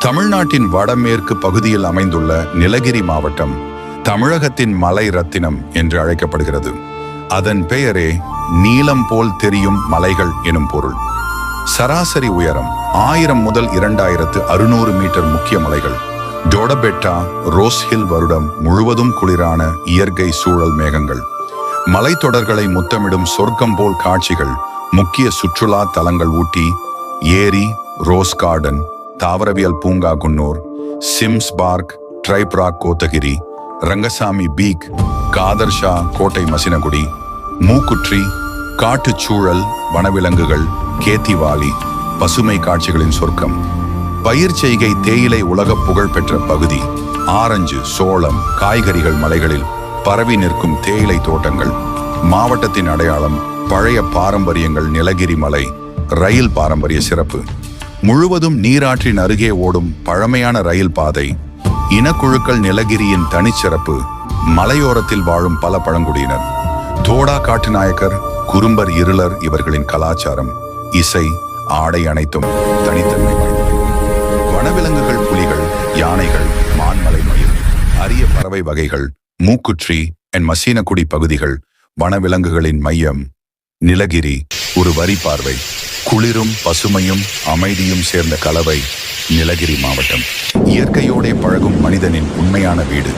தமிழ்நாட்டின் வடமேற்கு பகுதியில் அமைந்துள்ள நீலகிரி மாவட்டம் தமிழகத்தின் மலை ரத்தினம் என்று அழைக்கப்படுகிறது. அதன் பெயரே நீலம் போல் தெரியும் மலைகள் எனும் பொருள். சராசரி உயரம் 1000 முதல் 2600 மீட்டர். முக்கிய மலைகள் டோடபெட்டா, ரோஸ் ஹில். வருடம் முழுவதும் குளிரான இயற்கை சூழல். மேகங்கள், மலைத்தொடர்களை முத்தமிடும் சொர்க்கம் போல் காட்சிகள். முக்கிய சுற்றுலா தலங்கள் ஊட்டி, ஏரி, ரோஸ் கார்டன், தாவரவியல் பூங்கா குன்னூர், சிம்ஸ் பார்க், ட்ரைப்ராக் கோத்தகிரி, ரங்கசாமி பீக், காதர்ஷா கோட்டை மசினகுடி, மூக்குற்றி, காட்டுச்சூழல், வனவிலங்குகள், கேத்திவாலி, பசுமை காட்சிகளின் சொர்க்கம். பயிர் செய்கை தேயிலை உலக புகழ் பெற்ற பகுதி. ஆரஞ்சு, சோளம், காய்கறிகள். மலைகளில் பரவி நிற்கும் தேயிலை தோட்டங்கள். மாவட்டத்தின் அடையாளம் பழைய பாரம்பரியங்கள். நீலகிரி மலை ரயில் பாரம்பரிய சிறப்பு. முழுவதும் நீராற்றின் அருகே ஓடும் பழமையான ரயில் பாதை. இனக்குழுக்கள் நீலகிரியின் தனிச்சிறப்பு. மலையோரத்தில் வாழும் பல பழங்குடியினர். தோடா காட்டுநாயக்கர், குறும்பர், இருளர். இவர்களின் கலாச்சாரம், இசை, ஆடை அனைத்தும் தனித்தன்மை வாய்ந்தவை. வனவிலங்குகள் புலிகள், யானைகள், மான்மலை மயில், அரிய பறவை வகைகள். மூக்குற்றி என் மசீனகுடி பகுதிகள். வனவிலங்குகளின் மையம் நீலகிரி. ஒரு வரி பார்வை. குளிரும் பசுமையும் அமைதியும் சேர்ந்த கலவை. நீலகிரி மாவட்டம் இயற்கையோடே பழகும் மனிதனின் உண்மையான வீடு.